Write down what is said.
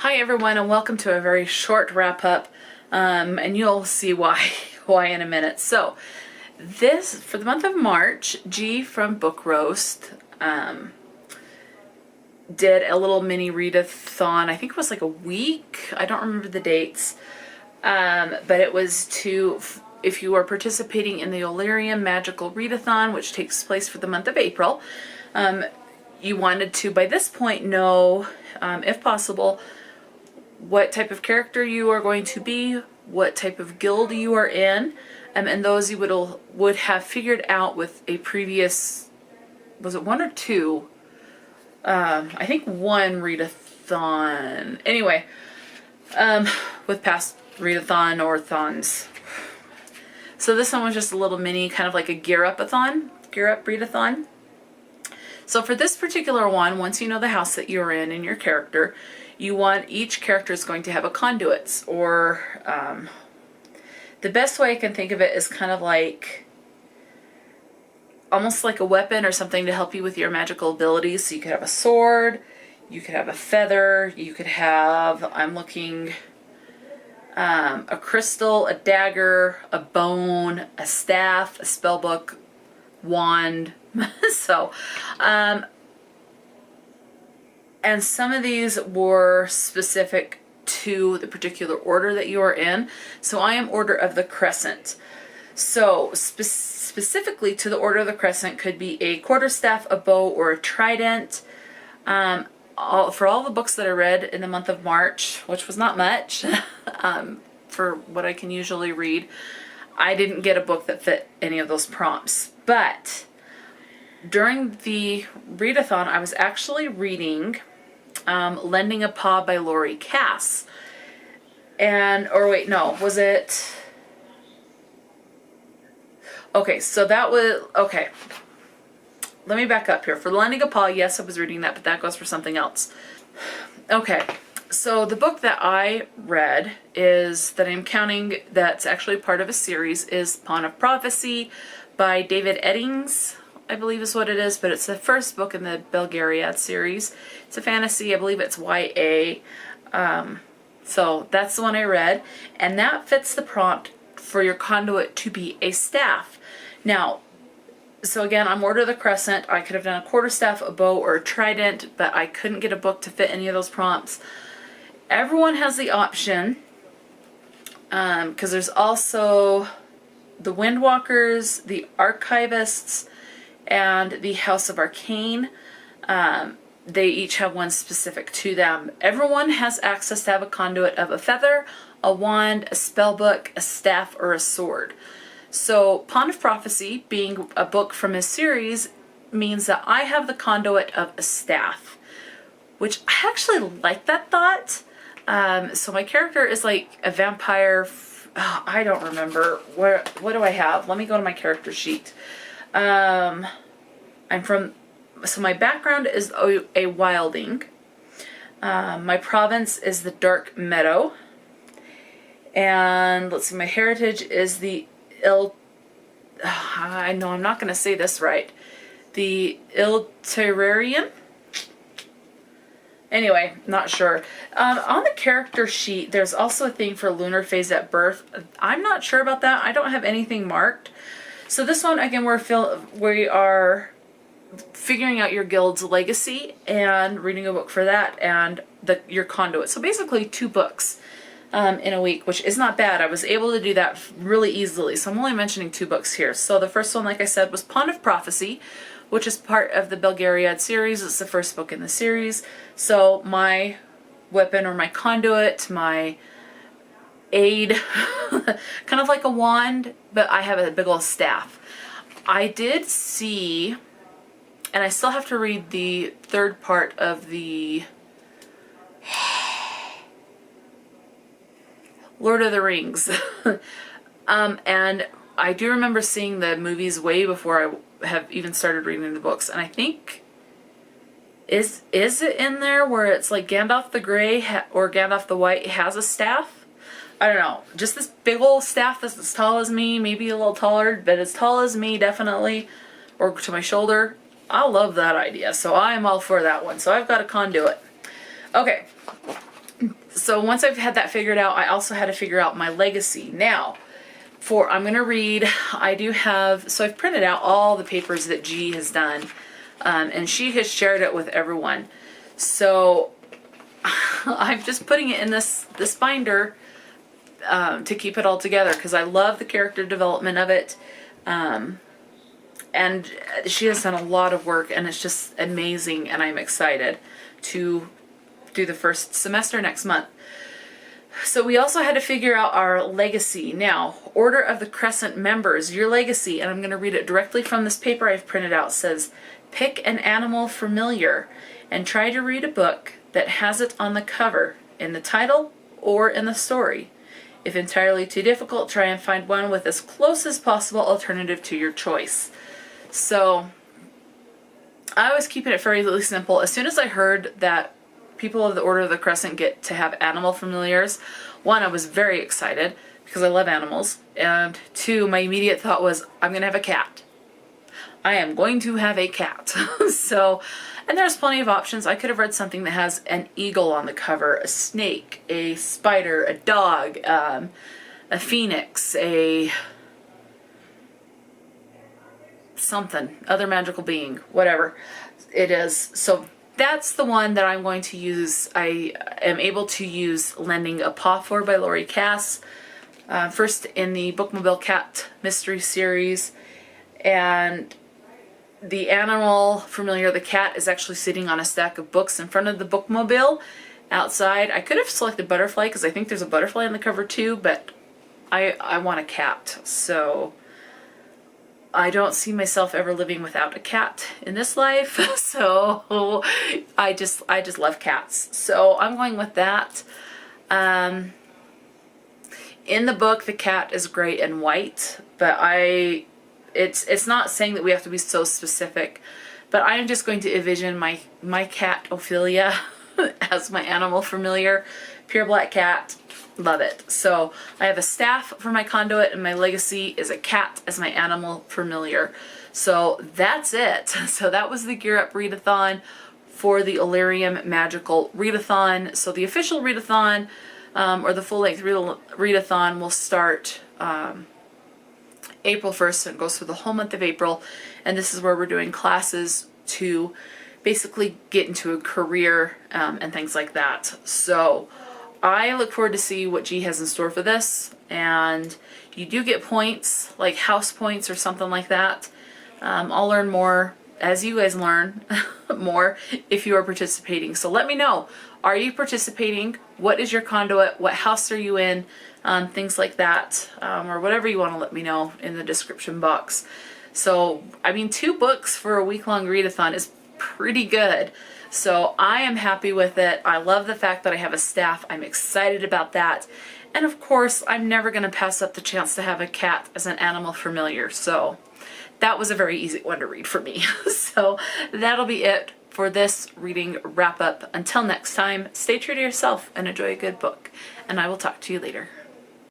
Hi everyone, and welcome to a very short wrap-up, and you'll see why in a minute. So this, for the month of March, G from Book Roast did a little mini readathon. I think it was like a week, I don't remember the dates, but it was to, if you are participating in the Olarium Magical Readathon, which takes place for the month of April, you wanted to, by this point, know, if possible, what type of character you are going to be, what type of guild you are in, and those you would have figured out with a previous, was it one or two? I think one readathon. Anyway, with past readathon or thons. So this one was just a little mini, kind of like a gear up readathon. So for this particular one, once you know the house that you're in and your character, you want each character is going to have a conduits, or the best way I can think of it is kind of like almost like a weapon or something to help you with your magical abilities. So you could have a sword, you could have a feather, you could have, I'm looking, a crystal, a dagger, a bone, a staff, a spellbook, wand. So, and some of these were specific to the particular order that you are in. So I am Order of the Crescent. So specifically to the Order of the Crescent could be a quarterstaff, a bow, or a trident. For all the books that I read in the month of March, which was not much for what I can usually read, I didn't get a book that fit any of those prompts. But during the readathon, I was actually reading Lending a Paw by Laurie Cass. And, or wait, no, was it? Okay, so that was, okay. Let me back up here. For Lending a Paw, yes, I was reading that, but that goes for something else. Okay, so the book that I read is, that I'm counting, that's actually part of a series, is Pawn of Prophecy by David Eddings, I believe is what it is, but it's the first book in the Belgariad series. It's a fantasy, I believe it's YA. So that's the one I read, and that fits the prompt for your conduit to be a staff. Now, so again, I'm Order of the Crescent. I could have done a quarterstaff, a bow, or a trident, but I couldn't get a book to fit any of those prompts. Everyone has the option, because there's also the Windwalkers, the Archivists, and the House of Arcane. They each have one specific to them. Everyone has access to have a conduit of a feather, a wand, a spellbook, a staff, or a sword. So Pawn of Prophecy, being a book from his series, means that I have the conduit of a staff, which I actually like that thought. So my character is like a vampire. I don't remember. What do I have? Let me go to my character sheet. So my background is a wilding. My province is the Dark Meadow. And let's see, my heritage is the I know I'm not going to say this right. The Ilterarian? Anyway, not sure. On the character sheet, there's also a thing for lunar phase at birth. I'm not sure about that. I don't have anything marked. So this one, again, we are figuring out your guild's legacy and reading a book for that, and your conduit. So basically 2 books in a week, which is not bad. I was able to do that really easily. So I'm only mentioning 2 books here. So the first one, like I said, was Pawn of Prophecy, which is part of the Belgariad series. It's the first book in the series. So my weapon, or my conduit, my aid, kind of like a wand, but I have a big old staff. I did see, and I still have to read the 3rd part of the Lord of the Rings. And I do remember seeing the movies way before I have even started reading the books, and I think, is it in there where it's like Gandalf the Grey or Gandalf the White has a staff? I don't know, just this big old staff that's as tall as me, maybe a little taller, but as tall as me, definitely, or to my shoulder. I love that idea, so I am all for that one. So I've got a conduit. Okay, So once I've had that figured out, I also had to figure out my legacy. Now, I'm going to read, so I've printed out all the papers that G has done, and she has shared it with everyone. So I'm just putting it in this binder to keep it all together, because I love the character development of it. And she has done a lot of work, and it's just amazing, and I'm excited to do the first semester next month. So we also had to figure out our legacy. Now, Order of the Crescent members, your legacy, and I'm going to read it directly from this paper I've printed out, says, pick an animal familiar and try to read a book that has it on the cover, in the title, or in the story. If entirely too difficult, try and find one with as close as possible alternative to your choice. So I was keeping it fairly simple. As soon as I heard that people of the Order of the Crescent get to have animal familiars, one, I was very excited because I love animals, and two, my immediate thought was, I'm going to have a cat. I am going to have a cat. So, and there's plenty of options. I could have read something that has an eagle on the cover, a snake, a spider, a dog, a phoenix, a something, other magical being, whatever it is. So that's the one that I'm going to use. I am able to use Lending a Paw for by Laurie Cass. First in the Bookmobile Cat Mystery Series. And the animal familiar, the cat, is actually sitting on a stack of books in front of the bookmobile outside. I could have selected butterfly because I think there's a butterfly on the cover too, but I want a cat. So I don't see myself ever living without a cat in this life. So I just love cats. So I'm going with that. In the book, the cat is gray and white, but it's not saying that we have to be so specific, but I am just going to envision my cat Ophelia as my animal familiar. Pure black cat. Love it. So I have a staff for my conduit, and my legacy is a cat as my animal familiar. So that's it. So that was the Gear Up Readathon for the Illyrium Magical Readathon. So the official Readathon, or the full-length Readathon, will start April 1st, and goes through the whole month of April. And this is where we're doing classes to basically get into a career and things like that. So I look forward to see what G has in store for this. And you do get points, like house points or something like that. I'll learn more as you guys learn more if you are participating. So let me know. Are you participating? What is your conduit? What house are you in? Things like that, or whatever you want to let me know in the description box. So, I mean, 2 books for a week-long readathon is pretty good. So I am happy with it. I love the fact that I have a staff. I'm excited about that. And of course, I'm never going to pass up the chance to have a cat as an animal familiar. So that was a very easy one to read for me. So that'll be it for this reading wrap up. Until next time, stay true to yourself and enjoy a good book. And I will talk to you later.